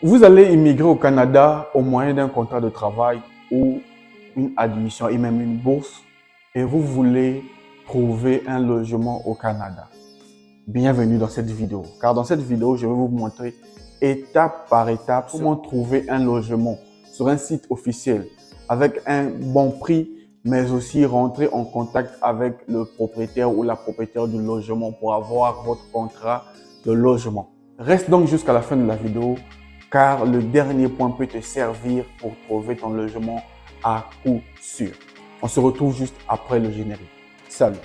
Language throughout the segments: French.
Vous allez immigrer au Canada au moyen d'un contrat de travail ou une admission et même une bourse et vous voulez trouver un logement au Canada. Bienvenue dans cette vidéo, car dans cette vidéo, je vais vous montrer étape par étape comment trouver un logement sur un site officiel avec un bon prix, mais aussi rentrer en contact avec le propriétaire ou la propriétaire du logement pour avoir votre contrat de logement. Reste donc jusqu'à la fin de la vidéo, car le dernier point peut te servir pour trouver ton logement à coup sûr. On se retrouve juste après le générique. Salut!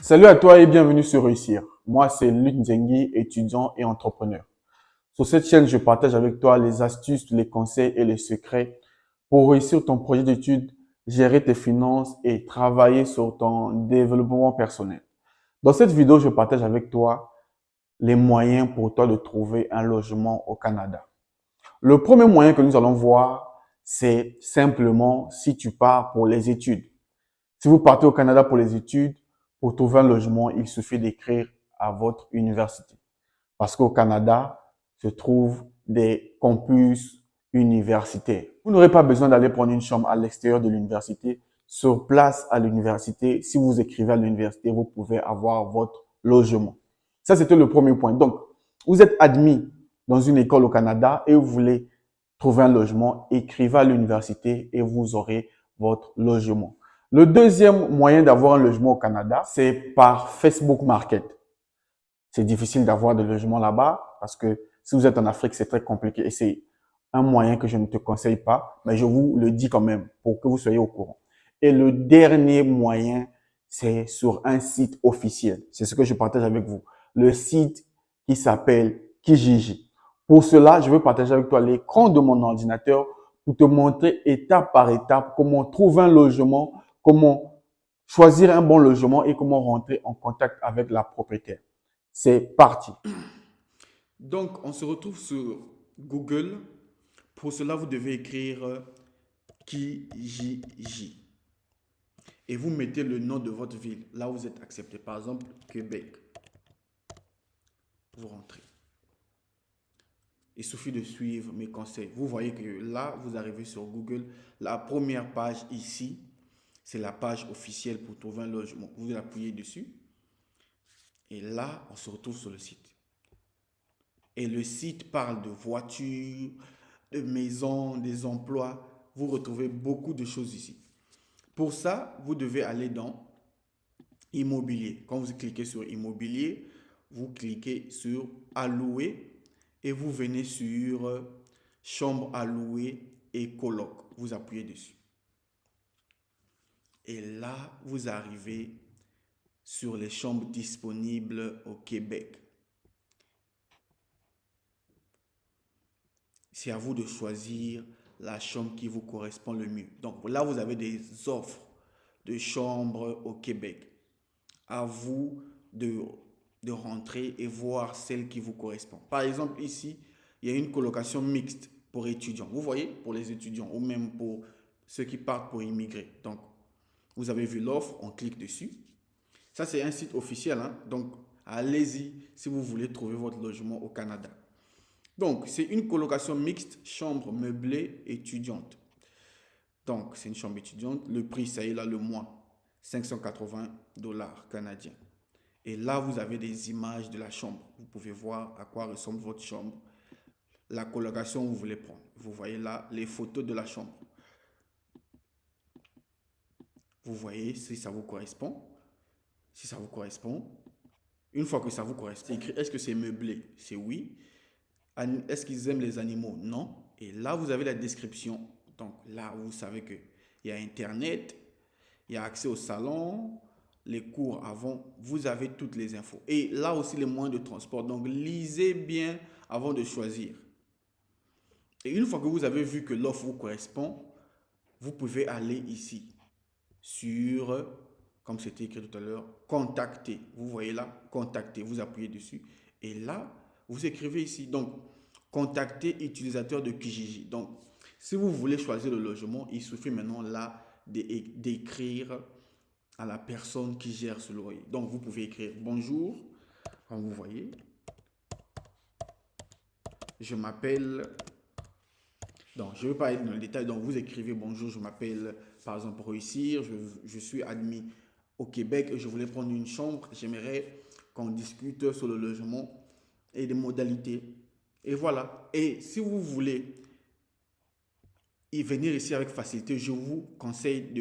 Salut à toi et bienvenue sur Réussir. Moi, c'est Luc Nzengi, étudiant et entrepreneur. Sur cette chaîne, je partage avec toi les astuces, les conseils et les secrets pour réussir ton projet d'études, gérer tes finances et travailler sur ton développement personnel. Dans cette vidéo, je partage avec toi les moyens pour toi de trouver un logement au Canada. Le premier moyen que nous allons voir, c'est simplement si tu pars pour les études. Si vous partez au Canada pour les études, pour trouver un logement, il suffit d'écrire à votre université. Parce qu'au Canada se trouvent des campus universitaires. Vous n'aurez pas besoin d'aller prendre une chambre à l'extérieur de l'université. Sur place à l'université, si vous écrivez à l'université, vous pouvez avoir votre logement. Ça, c'était le premier point. Donc, vous êtes admis dans une école au Canada et vous voulez trouver un logement, écrivez à l'université et vous aurez votre logement. Le deuxième moyen d'avoir un logement au Canada, c'est par Facebook Market. C'est difficile d'avoir des logements là-bas parce que si vous êtes en Afrique, c'est très compliqué et c'est un moyen que je ne te conseille pas, mais je vous le dis quand même pour que vous soyez au courant. Et le dernier moyen, c'est sur un site officiel. C'est ce que je partage avec vous. Le site qui s'appelle Kijiji. Pour cela, je vais partager avec toi l'écran de mon ordinateur pour te montrer étape par étape comment trouver un logement, comment choisir un bon logement et comment rentrer en contact avec la propriétaire. C'est parti. Donc, on se retrouve sur Google. Pour cela, vous devez écrire Kijiji. Et vous mettez le nom de votre ville, là où vous êtes accepté. Par exemple, Québec. Vous rentrez. Il suffit de suivre mes conseils. Vous voyez que là, vous arrivez sur Google. La première page ici, c'est la page officielle pour trouver un logement. Vous appuyez dessus. Et là, on se retrouve sur le site. Et le site parle de voitures, de maisons, des emplois. Vous retrouvez beaucoup de choses ici. Pour ça, vous devez aller dans Immobilier. Quand vous cliquez sur Immobilier, vous cliquez sur Allouer et vous venez sur Chambre à louer et coloc. Vous appuyez dessus. Et là, vous arrivez sur les chambres disponibles au Québec. C'est à vous de choisir la chambre qui vous correspond le mieux. Donc là, vous avez des offres de chambres au Québec. À vous de rentrer et voir celle qui vous correspond. Par exemple, ici, il y a une colocation mixte pour étudiants. Vous voyez, pour les étudiants ou même pour ceux qui partent pour immigrer. Donc, vous avez vu l'offre, on clique dessus. Ça, c'est un site officiel. Hein? Donc, allez-y si vous voulez trouver votre logement au Canada. Donc, c'est une colocation mixte, chambre meublée étudiante. Donc, c'est une chambre étudiante. Le prix, ça y est là, le mois, 580 dollars canadiens. Et là, vous avez des images de la chambre. Vous pouvez voir à quoi ressemble votre chambre. La colocation que vous voulez prendre. Vous voyez là les photos de la chambre. Vous voyez si ça vous correspond. Si ça vous correspond. Une fois que ça vous correspond, écrit est-ce que c'est meublé? C'est oui. Est-ce qu'ils aiment les animaux? Non. Et là, vous avez la description. Donc là, vous savez qu'il y a Internet, il y a accès au salon, les cours avant, vous avez toutes les infos. Et là aussi, les moyens de transport. Donc, lisez bien avant de choisir. Et une fois que vous avez vu que l'offre vous correspond, vous pouvez aller ici sur, comme c'était écrit tout à l'heure, contacter. Vous voyez là, contacter. Vous appuyez dessus. Et là, vous écrivez ici. Donc, contacter utilisateur de Kijiji. Donc, si vous voulez choisir le logement, il suffit maintenant là d'écrire à la personne qui gère ce loyer. Donc, vous pouvez écrire bonjour, comme vous voyez. Je m'appelle. Donc, je ne vais pas être dans le détail. Donc, vous écrivez bonjour, je m'appelle, par exemple, Réussir. Je suis admis au Québec et je voulais prendre une chambre. J'aimerais qu'on discute sur le logement et des modalités. Et voilà. Et si vous voulez y venir ici avec facilité, je vous conseille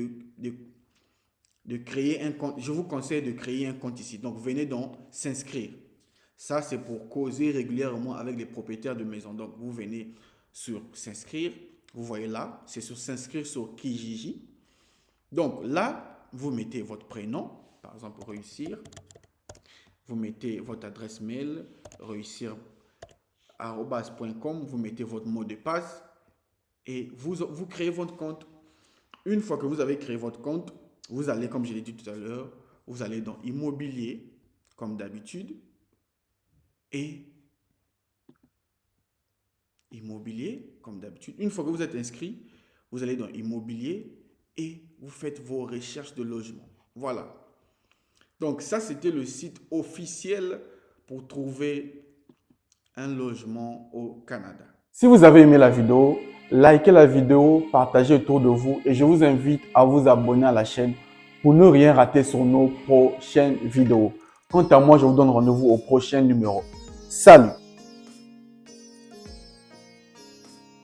de créer un compte. Je vous conseille de créer un compte ici. Donc, venez donc s'inscrire. Ça, c'est pour causer régulièrement avec les propriétaires de maison. Donc, vous venez sur s'inscrire. Vous voyez là, c'est sur s'inscrire sur Kijiji. Donc, là, vous mettez votre prénom, par exemple, réussir. Vous mettez votre adresse mail, réussir@.com. Vous mettez votre mot de passe et vous créez votre compte. Une fois que vous avez créé votre compte, vous allez, comme je l'ai dit tout à l'heure, vous allez dans Immobilier, comme d'habitude. Et Immobilier, comme d'habitude. Une fois que vous êtes inscrit, vous allez dans Immobilier et vous faites vos recherches de logement. Voilà. Donc ça, c'était le site officiel pour trouver un logement au Canada. Si vous avez aimé la vidéo, likez la vidéo, partagez autour de vous et je vous invite à vous abonner à la chaîne pour ne rien rater sur nos prochaines vidéos. Quant à moi, je vous donne rendez-vous au prochain numéro. Salut!